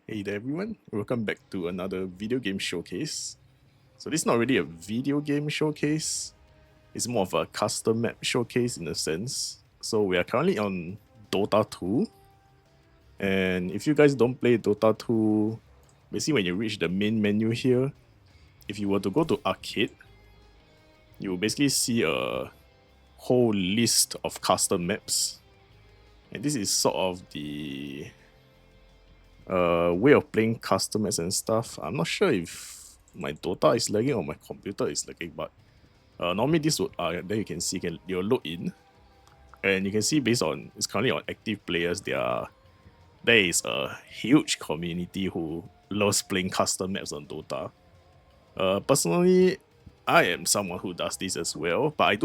Hey there everyone, welcome back to another video game showcase. So this is not really a video game showcase, it's more of a custom map showcase in a sense. So we are currently on Dota 2, and if you guys don't play Dota 2, basically when you reach the main menu here, if you were to go to arcade, you will basically see a whole list of custom maps. And this is sort of the way of playing customers and stuff. I'm not sure if my Dota is lagging or my computer is lagging, but normally this would then you can see you'll load in, and you can see based on it's currently on active players. There is a huge community who loves playing custom maps on Dota. Personally, I am someone who does this as well, but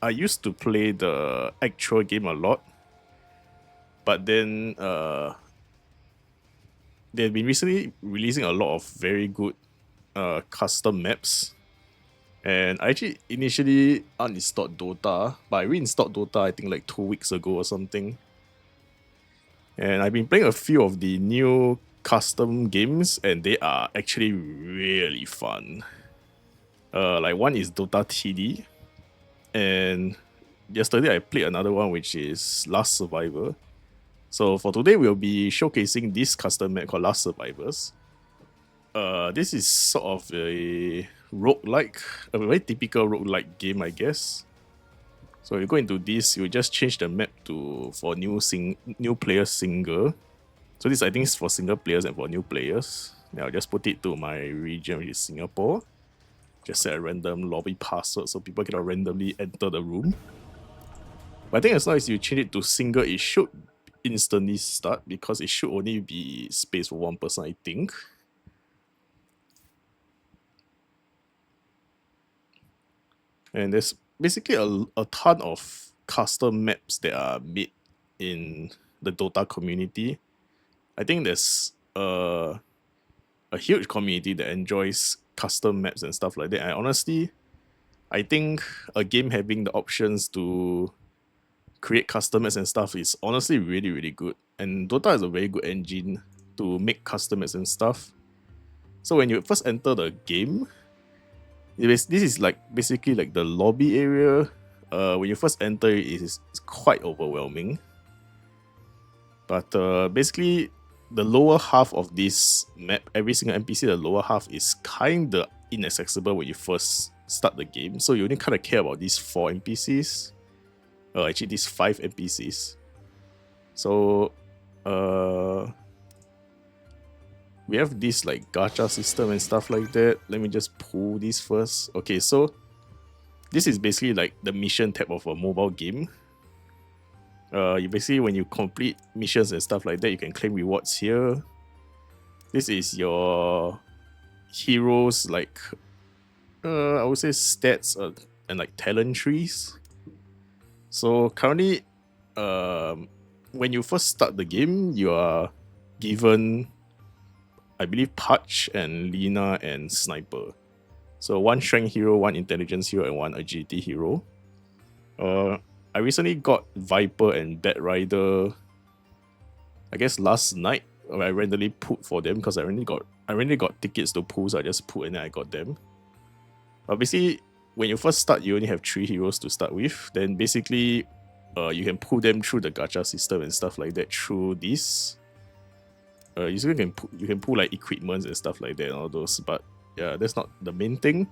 I used to play the actual game a lot, but then they've been recently releasing a lot of very good custom maps. And I actually initially uninstalled Dota, but I reinstalled Dota I think like 2 weeks ago or something. And I've been playing a few of the new custom games, and they are actually really fun. Like one is Dota TD, and yesterday I played another one which is Last Survivor. So for today we'll be showcasing this custom map called Last Survivors. This is sort of a roguelike, a very typical roguelike game, I guess. So you go into this, you just change the map for new player single. So this I think is for single players and for new players. Now I'll just put it to my region, which is Singapore. Just set a random lobby password so people cannot randomly enter the room. But I think as long as you change it to single, it should instantly start because it should only be space for one person, I think. And there's basically a ton of custom maps that are made in the Dota community. I think there's a huge community that enjoys custom maps and stuff like that. And honestly, I think a game having the options to create custom maps and stuff is honestly really, really good. And Dota is a very good engine to make custom maps and stuff. So when you first enter the game, this is like basically like the lobby area. When you first enter, it's quite overwhelming. But basically, the lower half of this map, every single NPC, the lower half is kinda inaccessible when you first start the game. So you only kind of care about these 4 NPCs. Actually, these 5 NPCs. So we have this like gacha system and stuff like that. Let me just pull this first. Okay, so this is basically like the mission tab of a mobile game. You basically, when you complete missions and stuff like that, you can claim rewards here. This is your heroes, like I would say stats and like talent trees. So currently, when you first start the game, you are given, I believe, Patch and Lina and Sniper. So 1 strength hero, 1 intelligence hero, and 1 agility hero. I recently got Viper and Bat Rider, I guess last night. I randomly put for them because I already got tickets to pull, so I just put and then I got them. But basically, when you first start, you only have 3 heroes to start with. Then basically, you can pull them through the gacha system and stuff like that through this. You can pull like equipments and stuff like that and all those, but yeah, that's not the main thing.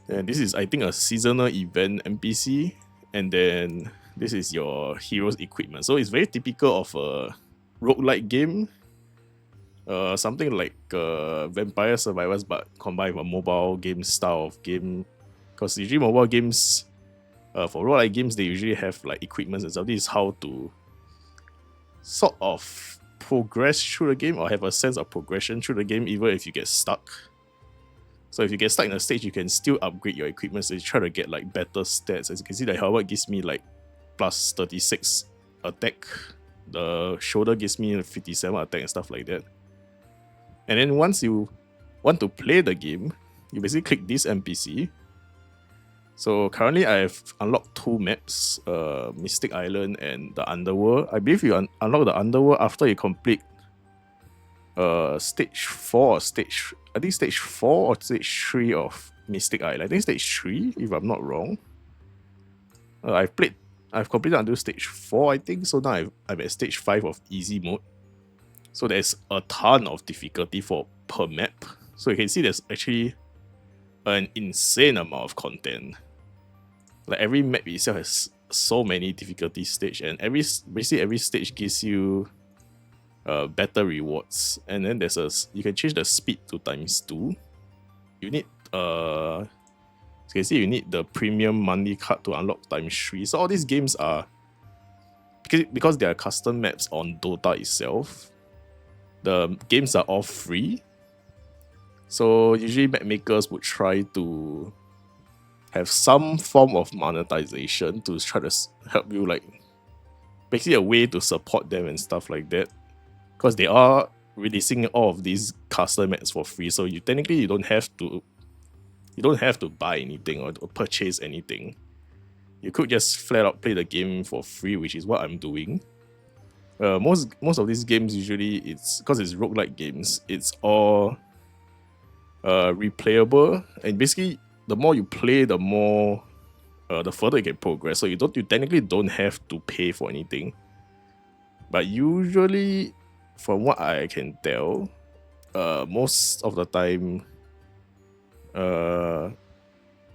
And this is, I think, a seasonal event NPC, and then this is your hero's equipment. So it's very typical of a roguelike game, something like Vampire Survivors, but combined with a mobile game style of game. Because usually mobile games, for roguelike games, they usually have like equipments and stuff. This is how to sort of progress through the game or have a sense of progression through the game, even if you get stuck. So if you get stuck in a stage, you can still upgrade your equipment, so you try to get like better stats. As you can see, the helmet gives me like plus 36 attack, the shoulder gives me 57 attack and stuff like that. And then once you want to play the game, you basically click this NPC. So currently I have unlocked 2 maps, Mystic Island and the Underworld. I believe you unlock the Underworld after you complete stage 4 or stage, I think stage 4 or stage 3 of Mystic Isle. I think stage 3 if I'm not wrong. I've completed until stage 4 I think, so now I'm at stage 5 of easy mode. So there's a ton of difficulty for per map. So you can see there's actually an insane amount of content. Like every map itself has so many difficulty stage, and basically every stage gives you better rewards. And then you can change the speed to ×2. You need you can see you need the premium monthly card to unlock ×3. So all these games are, because they are custom maps on Dota itself, the games are all free. So usually map makers would try to have some form of monetization to try to help you, like basically a way to support them and stuff like that, because they are releasing all of these custom maps for free. So you technically don't have to buy anything or purchase anything. You could just flat out play the game for free, which is what I'm doing. Most of these games usually, it's because it's roguelike games, it's all replayable, and basically the more you play, the more the further you can progress. So you technically don't have to pay for anything. But usually, from what I can tell, most of the time,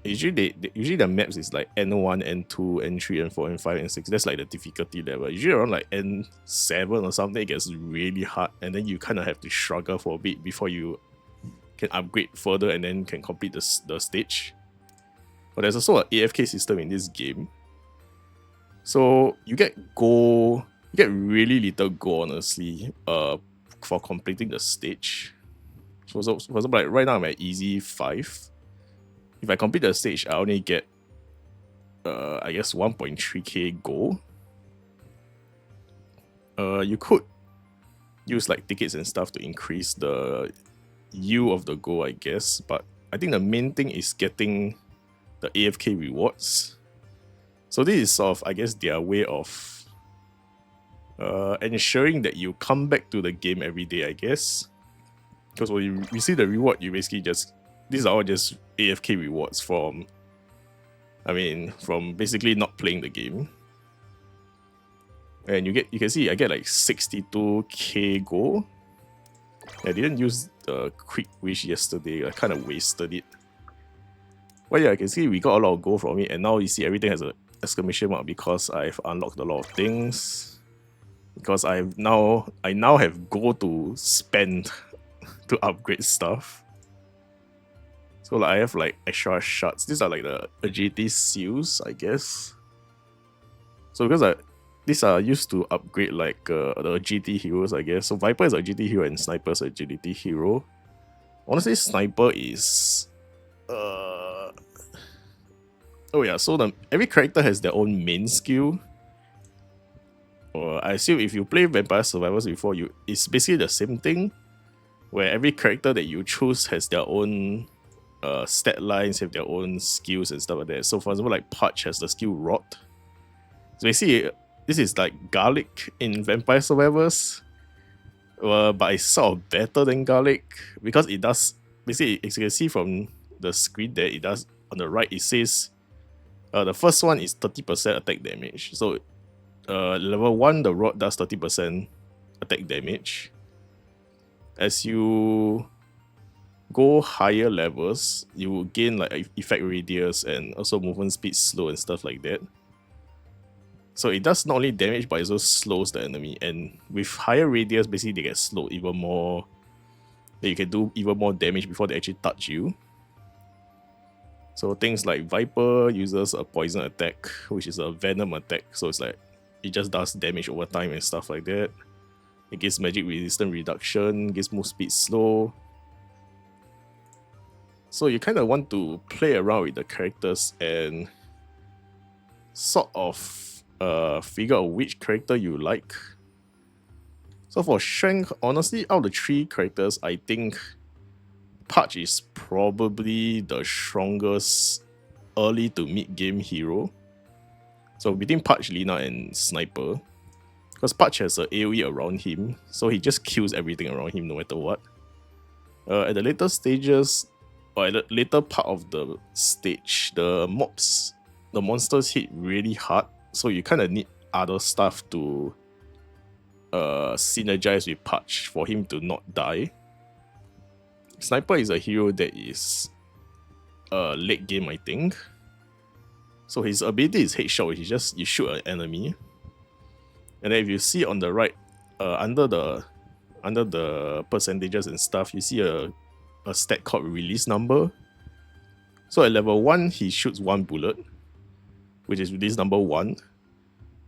usually the maps is like N1, N2, N3, N4, N5, N6. That's like the difficulty level. Usually around like N7 or something, it gets really hard, and then you kind of have to struggle for a bit before you can upgrade further and then can complete the stage. But there's also an AFK system in this game. So you get gold, you get really little gold, honestly, for completing the stage. So for example, like right now I'm at easy 5. If I complete the stage, I only get I guess 1.3k gold. You could use like tickets and stuff to increase the yield of the gold, I guess, but I think the main thing is getting the AFK rewards. So this is sort of, I guess, their way of ensuring that you come back to the game every day, I guess. Because when you receive the reward, you basically these are all just AFK rewards from basically not playing the game. And you can see I get like 62k gold. I didn't use the quick wish yesterday, I kind of wasted it. But yeah, I can see we got a lot of gold from it, and now you see everything has an exclamation mark because I've unlocked a lot of things. Because I now have gold to spend to upgrade stuff. So like I have like extra shards. These are like the agility seals, I guess. So because these are used to upgrade like the agility heroes, I guess. So Viper is agility hero and Sniper is agility hero. Honestly, Sniper is oh yeah, so every character has their own main skill. I assume if you play Vampire Survivors before, it's basically the same thing, where every character that you choose has their own stat lines, have their own skills and stuff like that. So for example, like Punch has the skill Rot. So basically, this is like Garlic in Vampire Survivors, but it's sort of better than Garlic because it does, basically, as you can see from the screen there, it does, on the right it says the first one is 30% attack damage. So level 1, the Rod does 30% attack damage. As you go higher levels, you will gain like effect radius and also movement speed slow and stuff like that. So it does not only damage, but it also slows the enemy. And with higher radius, basically they get slowed even more. Then you can do even more damage before they actually touch you. So things like Viper uses a poison attack, which is a venom attack. So it's like it just does damage over time and stuff like that. It gives magic resistance reduction, gives move speed slow. So you kind of want to play around with the characters and sort of figure out which character you like. So for strength, honestly, out of the 3 characters, I think Punch is probably the strongest early to mid game hero. So between Punch, Lina, and Sniper. Because Because Patch has a AoE around him, so he just kills everything around him no matter what. At the later stages, or at the later part of the stage, the monsters hit really hard, so you kind of need other stuff to synergize with Patch for him to not die. Sniper is a hero that is late game, I think. So his ability is headshot, which is just you shoot an enemy. And then if you see on the right, under the percentages and stuff, you see a stat called release number. So at level 1, he shoots 1 bullet, which is release number 1.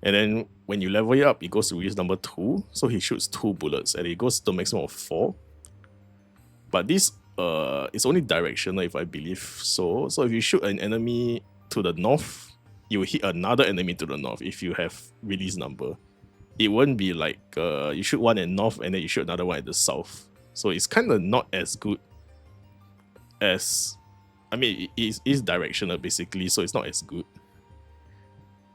And then when you level it up, it goes to release number 2. So he shoots 2 bullets, and it goes to a maximum of 4. But this is only directional, if I believe so. So if you shoot an enemy to the north, you will hit another enemy to the north if you have release number. It won't be like you shoot one at north and then you shoot another one at the south. So it's kind of not as good as... I mean, it is directional basically, so it's not as good.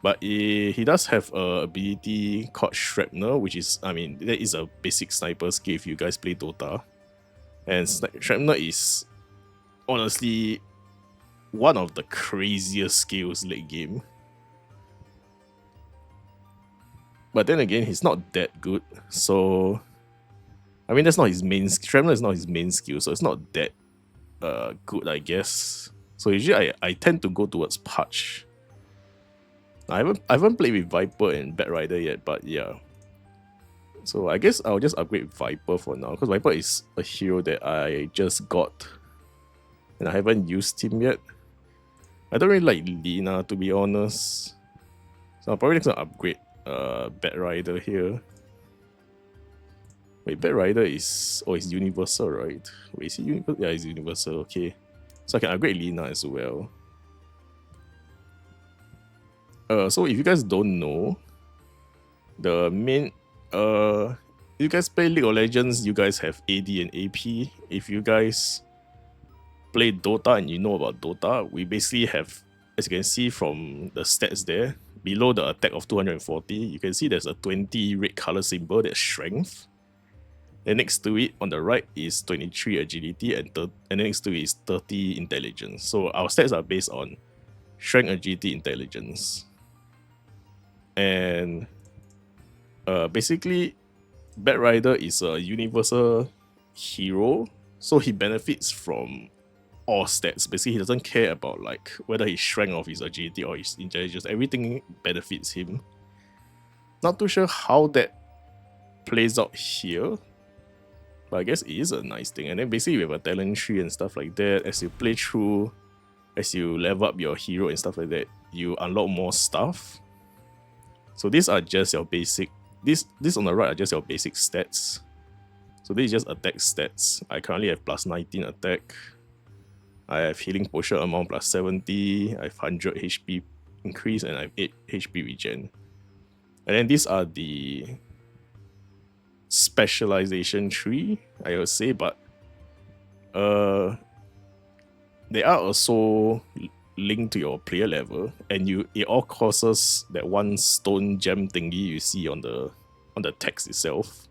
But he does have a ability called Shrapnel, which is, I mean, that is a basic sniper skill if you guys play Dota. And Shrapnel is honestly one of the craziest skills late game. But then again, he's not that good, so... I mean, that's not his main... Shrapnel is not his main skill, so it's not that good, I guess. So usually I tend to go towards Patch. I haven't played with Viper and Bat Rider yet, but yeah. So I guess I'll just upgrade Viper for now, because Viper is a hero that I just got. And I haven't used him yet. I don't really like Lina, to be honest. So I'm probably just gonna upgrade Bat Rider here. Wait, Bat Rider is... Oh, it's universal, right? Wait, is he universal? Yeah, it's universal, okay. So I can upgrade Lina as well. So if you guys don't know, the main... if you guys play League of Legends, you guys have AD and AP. If you guys play Dota and you know about Dota, we basically have, as you can see from the stats there, below the attack of 240, you can see there's a 20 red color symbol, that's strength. And next to it, on the right, is 23 agility, and next to it is 30 intelligence. So our stats are based on strength, agility, intelligence. And basically, Bat Rider is a universal hero, so he benefits from all stats. Basically, he doesn't care about like whether his strength or his agility or his intelligence. Everything benefits him. Not too sure how that plays out here, but I guess it is a nice thing. And then basically we have a talent tree and stuff like that. As you play through, as you level up your hero and stuff like that, you unlock more stuff. So these are just your basic... This on the right are just your basic stats. So this is just attack stats. I currently have plus 19 attack. I have healing potion amount plus 70. I have 100 HP increase and I have 8 HP regen. And then these are the specialization tree, I would say, but they are also linked to your player level, and it all causes that one stone gem thingy you see on the text itself.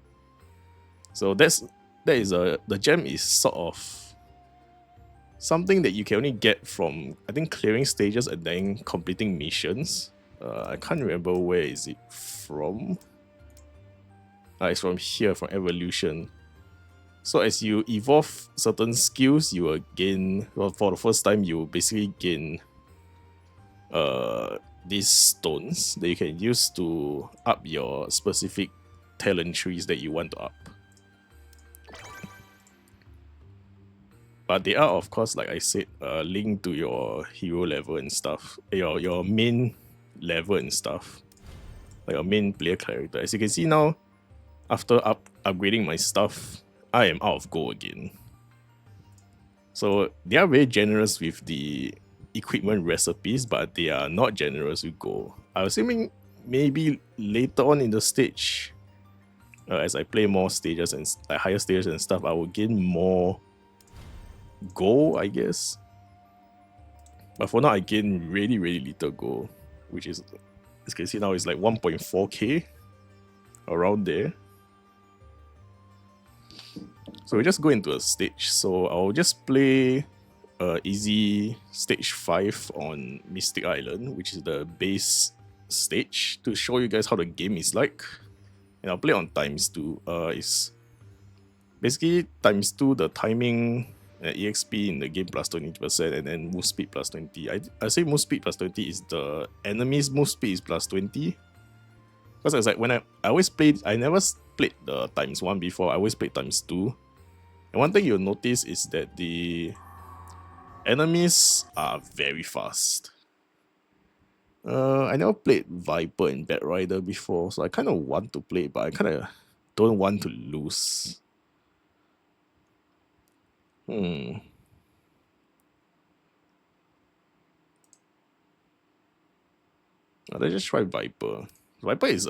So the gem is sort of something that you can only get from, I think, clearing stages and then completing missions. I can't remember where is it from. It's from here, from evolution. So as you evolve certain skills, you will gain, well, for the first time, you will basically gain these stones that you can use to up your specific talent trees that you want to up. But they are, of course, like I said, linked to your hero level and stuff, your main level and stuff, like your main player character. As you can see now, after upgrading my stuff, I am out of gold again. So they are very generous with the equipment recipes, but they are not generous with gold. I'm assuming maybe later on in the stage, as I play more stages and higher stages and stuff, I will gain more gold, I guess. But for now, I gain really, really little gold, which is, as you can see now, it's like 1.4k. around there. So we just go into a stage. So I'll just play easy stage 5 on Mystic Island, which is the base stage, to show you guys how the game is like. And I'll play on ×2. It's basically ×2 the timing EXP in the game plus 20%, and then move speed plus 20. I say move speed plus 20 is the enemy's move speed is plus 20. Because it's like when I always played, I never played the ×1 before, I always played ×2. And one thing you'll notice is that the enemies are very fast. I never played Viper and Bat Rider before, so I kind of want to play, but I kind of don't want to lose. Let's just try Viper. Viper is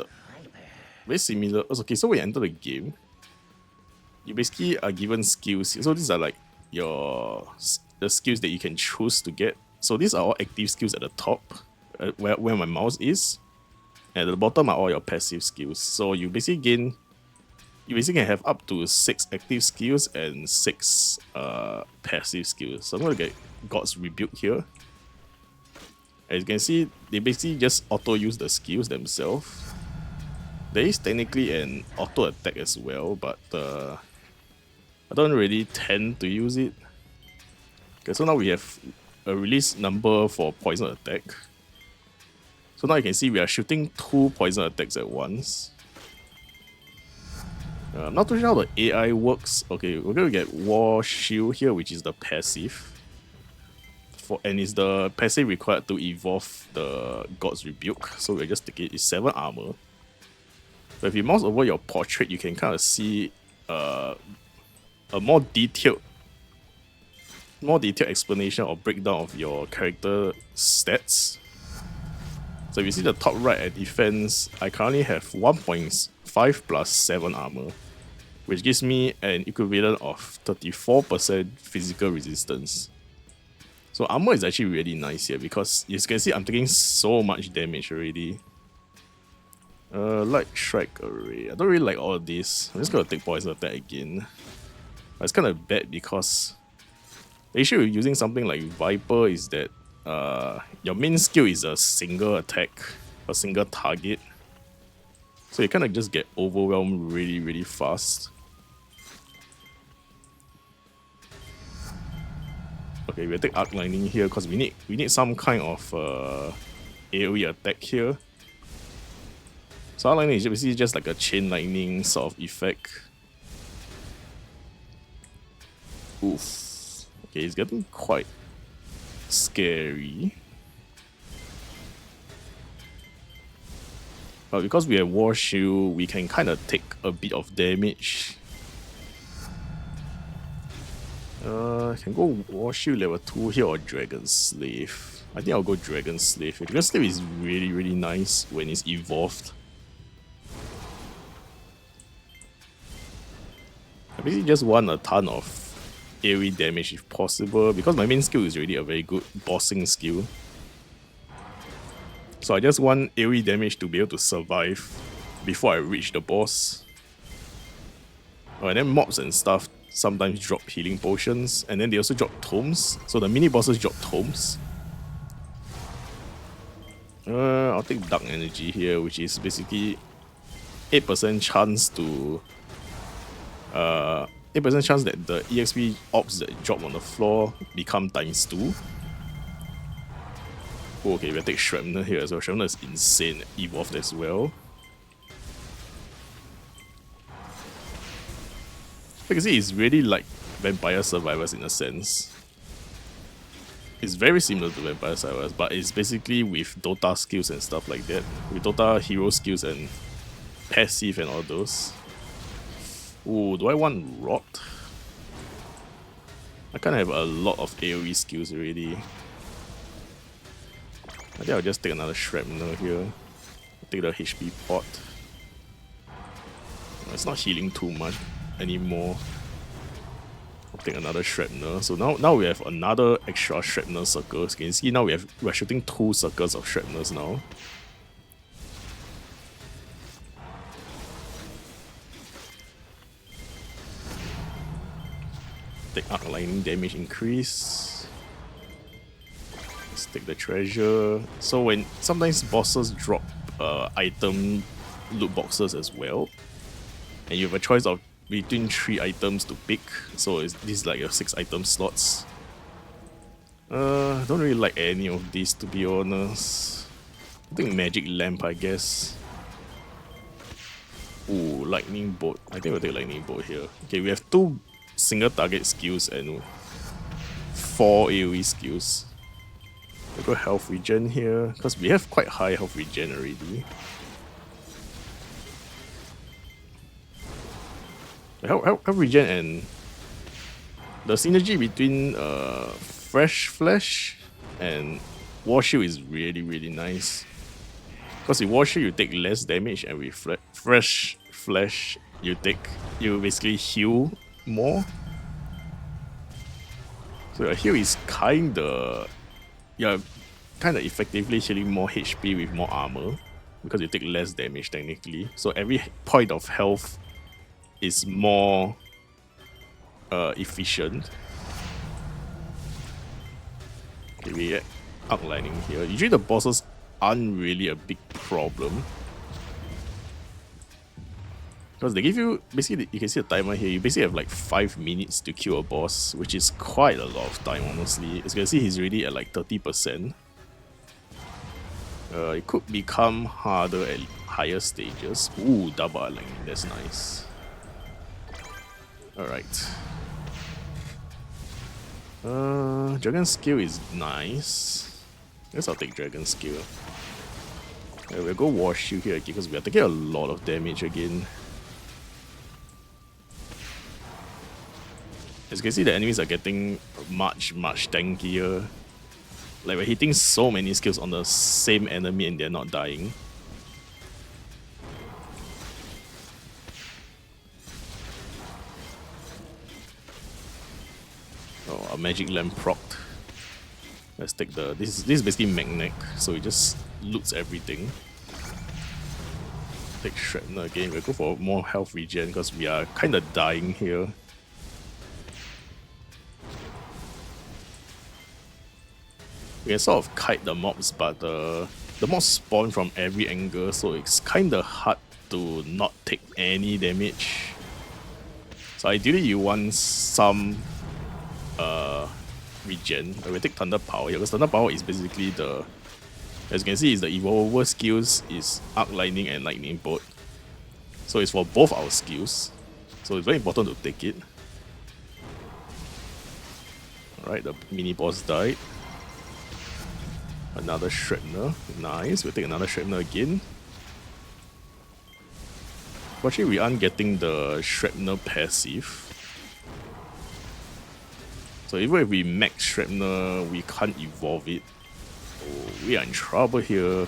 very similar. Okay, so when you enter the game, you basically are given skills. So these are like the skills that you can choose to get. So these are all active skills at the top, where my mouse is. And at the bottom are all your passive skills. So you basically can have up to 6 active skills and 6 passive skills. So I'm gonna get God's Rebuke here. As you can see, they basically just auto use the skills themselves. There is technically an auto attack as well, but I don't really tend to use it. Okay, so now we have a release number for poison attack. So now you can see we are shooting 2 poison attacks at once. I'm not too sure how the AI works. Okay, we're going to get War Shield here, which is the passive. And it's the passive required to evolve the God's Rebuke. So we'll just take it. It's 7 armor. But if you mouse over your portrait, you can kind of see a more detailed explanation or breakdown of your character stats. So if you see the top right at defense, I currently have 1.5 plus 7 armor, which gives me an equivalent of 34% physical resistance. So armor is actually really nice here because you can see I'm taking so much damage already. Light Strike Array. I don't really like all of this. I'm just gonna take poison attack again. But it's kind of bad because the issue with using something like Viper is that your main skill is a single attack, a single target. So you kind of just get overwhelmed really, really fast. Okay, we'll take Arc Lightning here because we need some kind of AoE attack here. So Arc Lightning is basically just like a Chain Lightning sort of effect. Oof. Okay, it's getting quite scary. But because we have War Shield, we can kind of take a bit of damage. I can go War Shield level 2 here or Dragon Slave. I think I'll go Dragon Slave. Dragon Slave is really, really nice when it's evolved. I basically just want a ton of AoE damage if possible, because my main skill is already a very good bossing skill. So I just want AoE damage to be able to survive before I reach the boss. Oh, and then mobs and stuff sometimes drop healing potions, and then they also drop tomes. So the mini bosses drop tomes. I'll take Dark Energy here, which is basically 8% chance to 8% chance that the EXP orbs that drop on the floor become ×2. Oh, okay, we'll take Shrapnel here as well. Shrapnel is insane, evolved as well. You can see it's really like Vampire Survivors in a sense. It's very similar to Vampire Survivors, but it's basically with Dota skills and stuff like that. With Dota hero skills and passive and all those. Ooh, do I want Rot? I kind of have a lot of AoE skills already. I think I'll just take another Shrapnel here. Take the HP pot. It's not healing too much anymore. I'll take another Shrapnel. So now we have another extra Shrapnel circle. As you can see now we're shooting 2 circles of Shrapnels now. take arc lightning damage increase. Let's take the treasure. So when sometimes bosses drop item loot boxes as well, and you have a choice of between 3 items to pick. So this is like your 6 item slots. I don't really like any of these, to be honest. I think magic lamp, I guess. Ooh, lightning bolt. I think we'll take lightning bolt here. Okay, we have 2 single target skills and 4 AoE skills. We'll go health regen here, because we have quite high health regen already. Health regen and the synergy between fresh flesh and war shield is really nice. Because with war shield you take less damage, and with fresh flesh you basically heal more. So your heal is kinda effectively healing more HP with more armor, because you take less damage technically. So every point of health is more efficient. Okay, we get arc lightning here. Usually the bosses aren't really a big problem, because they give you, basically you can see the timer here, you basically have like 5 minutes to kill a boss, which is quite a lot of time honestly. As you can see, he's already at like 30%. It could become harder at higher stages. Ooh, double lightning, that's nice. Alright. Dragon skill is nice. I guess I'll take dragon skill. We'll go war shield here again, because we are taking a lot of damage again. As you can see, the enemies are getting much tankier. Like, we're hitting so many skills on the same enemy and they're not dying. Oh, a magic lamp procced. Let's take the... This is basically magnet, so it just loots everything. Take Shrapnel again. We'll go for more health regen because we are kinda dying here. We can sort of kite the mobs, but the mobs spawn from every angle, so it's kinda hard to not take any damage. So ideally you want some regen. We'll take Thunder Power here, because Thunder Power is basically the... As you can see, is the evolver skills is Arc Lightning and Lightning Bolt. So it's for both our skills. So it's very important to take it. Alright, the mini boss died. Another Shrapnel. Nice. We'll take another Shrapnel again. Actually, we aren't getting the Shrapnel passive. So even if we max Shrapnel, we can't evolve it. Oh, we are in trouble here.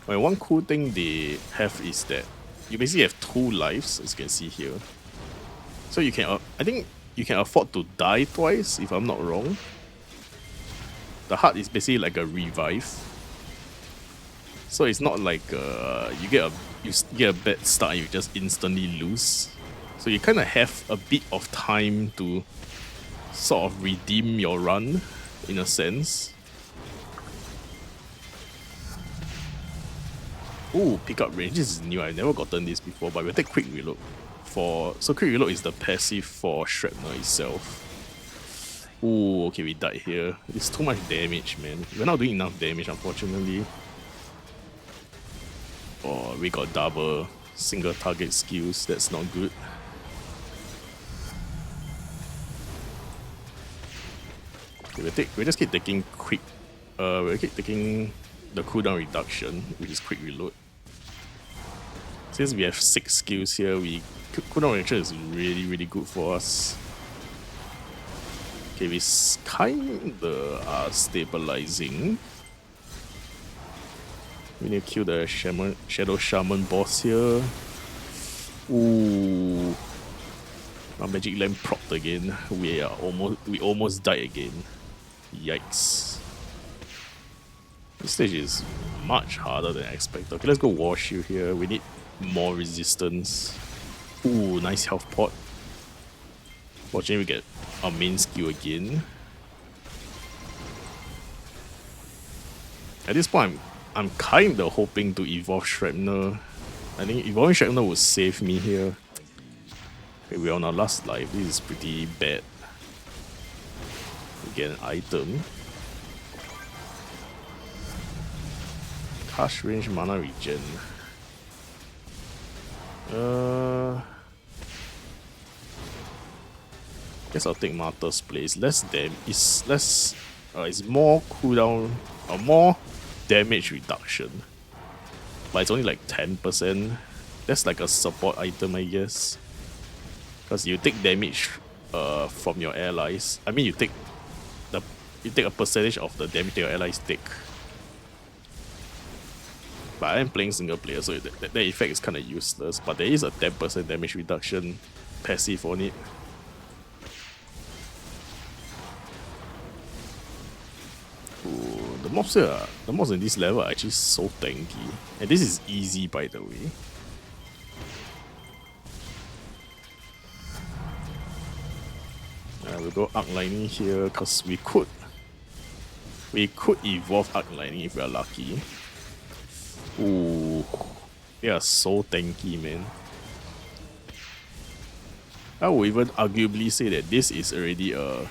Well, one cool thing they have is that you basically have 2 lives, as you can see here. So you can, I think you can afford to die twice, if I'm not wrong. The heart is basically like a revive. So it's not like you get a bad start and you just instantly lose. So you kind of have a bit of time to sort of redeem your run, in a sense. Ooh, pickup range. This is new. I've never gotten this before, but we'll take quick reload. So quick reload is the passive for Shrapnel itself. Ooh, okay, we died here. It's too much damage, man. We're not doing enough damage, unfortunately. Oh, we got double single target skills. That's not good. Okay, we'll just keep taking quick. We'll keep taking the cooldown reduction, which is quick reload. Since we have 6 skills here, cooldown reduction is really good for us. Okay, we kinda are stabilizing. We need to kill the Shadow Shaman boss here. Ooh. Our magic lamp procced again. We almost died again. Yikes. This stage is much harder than I expected. Okay, let's go War Shield here. We need more resistance. Ooh, nice health pot. Fortunately, we get our main skill again. At this point, I'm kinda hoping to evolve Shrapnel. I think evolving Shrapnel will save me here. Okay, we're on our last life. This is pretty bad. We get an item. Cast range mana regen. Guess I'll take Martyr's Place. It's more cooldown or more damage reduction. But it's only like 10%. That's like a support item, I guess. Because you take damage from your allies. I mean, you take a percentage of the damage your allies take. But I am playing single player, so that effect is kind of useless. But there is a 10% damage reduction passive on it. Ooh, the mobs in this level are actually so tanky. And this is easy, by the way. We'll go Arc Lightning here, because we could evolve Arc Lightning if we are lucky. Ooh, they are so tanky, man. I would even arguably say that this is already a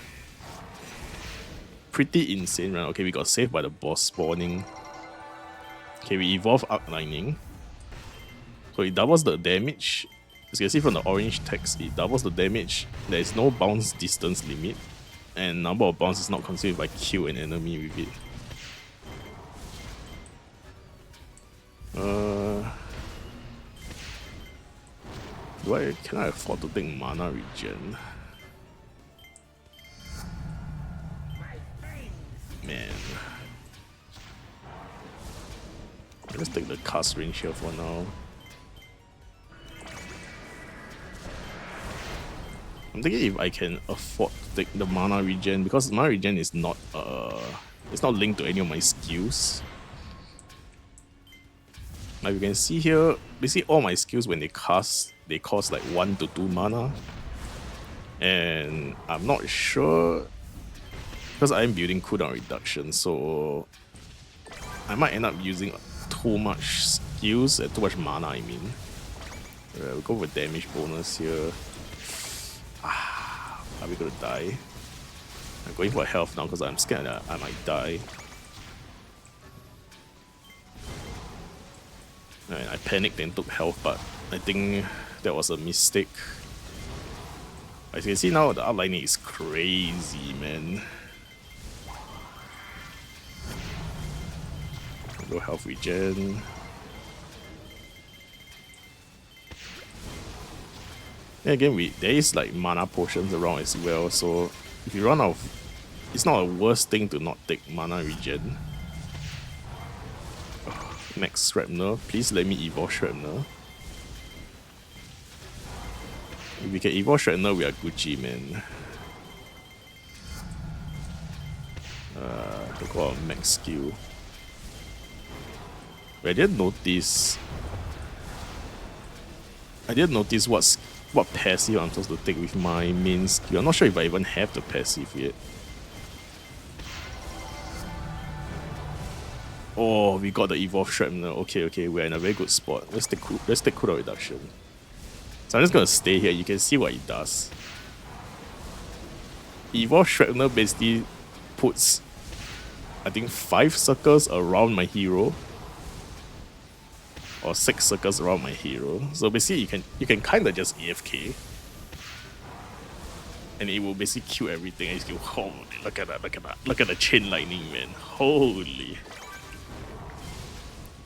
pretty insane run. Okay, we got saved by the boss spawning. Okay, we evolve Arc Lightning. So it doubles the damage. As you can see from the orange text, it doubles the damage. There is no bounce distance limit. And number of bounce is not consumed if I kill an enemy with it. Can I afford to take mana regen? Man. Let's take the cast range here for now. I'm thinking if I can afford to take the mana regen, because mana regen is not it's not linked to any of my skills. Like you can see here, basically all my skills when they cast, they cost like 1 to 2 mana. And I'm not sure, because I'm building cooldown reduction, so I might end up using too much skills and too much mana, I mean. We'll go with damage bonus here. Are we gonna die? I'm going for health now because I'm scared that I might die. I panicked and took health, but I think that was a mistake. As you can see now, the Arc Lightning is crazy, man. Go health regen. Then again, there is like mana potions around as well, so if you run out of, it's not a worst thing to not take mana regen. Max Shrapnel, please let me evolve Shrapnel. If we can evolve Shrapnel, we are Gucci, man. Look at our max skill. I didn't notice what passive I'm supposed to take with my main skill. I'm not sure if I even have the passive yet. Oh, we got the evolve Shrapnel. Okay, we're in a very good spot. Let's take cooldown reduction. So I'm just gonna stay here. You can see what it does. Evolve Shrapnel basically puts, I think, 5 circles around my hero, or 6 circles around my hero. So basically, you can kind of just AFK, and it will basically kill everything. And you go, oh, look at that! Look at the chain lightning, man! Holy!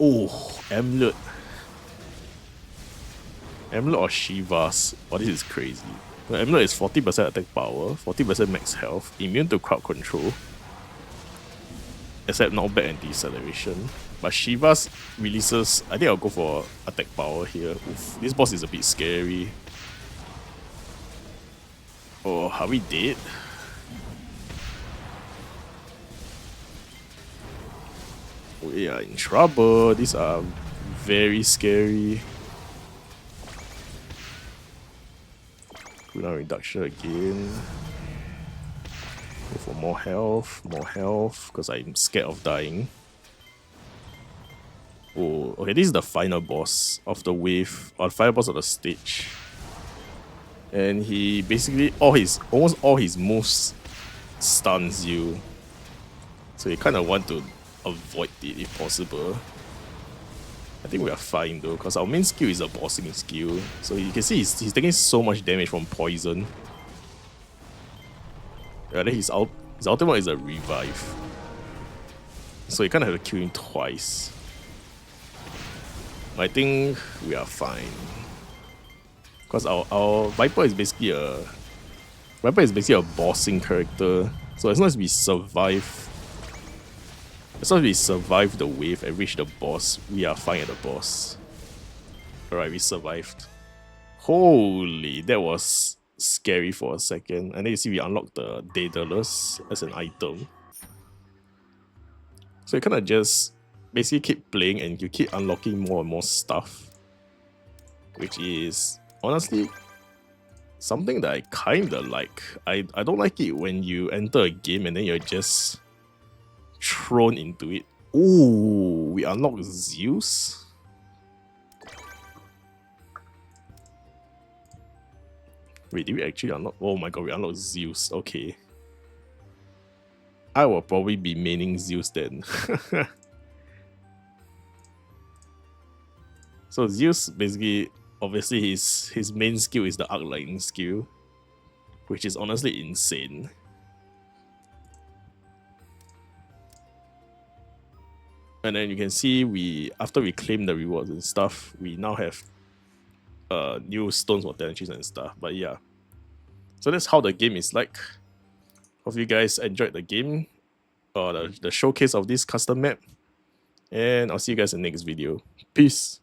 Oh, Amulet or Shiva's. Oh, this is crazy. The Amulet is 40% attack power, 40% max health, immune to crowd control, except knockback and deceleration. But Shiva's releases, I think I'll go for attack power here. Oof, this boss is a bit scary. Oh, are we dead? We are in trouble. These are very scary. Cooldown reduction again. Go for more health, because I'm scared of dying. Oh, okay, this is the final boss of the wave, or the final boss of the stage. And he basically, almost all his moves stuns you. So you kind of want to avoid it if possible. I think we are fine though, because our main skill is a bossing skill. So you can see he's taking so much damage from poison. Yeah, then his ultimate is a revive. So you kind of have to kill him twice. I think we are fine. Because our Viper is basically a bossing character. So as long as we survive the wave and reach the boss, we are fine at the boss. Alright, we survived. Holy, that was scary for a second. And then you see we unlocked the Daedalus as an item. So you kind of just basically keep playing and you keep unlocking more and more stuff. Which is honestly something that I kinda like. I don't like it when you enter a game and then you're just thrown into it. Ooh, we unlocked Zeus. Wait, did we actually unlock? Oh my god, we unlocked Zeus. Okay. I will probably be maining Zeus then. So Zeus basically, obviously his main skill is the arc lightning skill, which is honestly insane. And then you can see after we claim the rewards and stuff, we now have new stones for talent trees and stuff. But yeah. So that's how the game is like. Hope you guys enjoyed the game, or the showcase of this custom map. And I'll see you guys in the next video. Peace.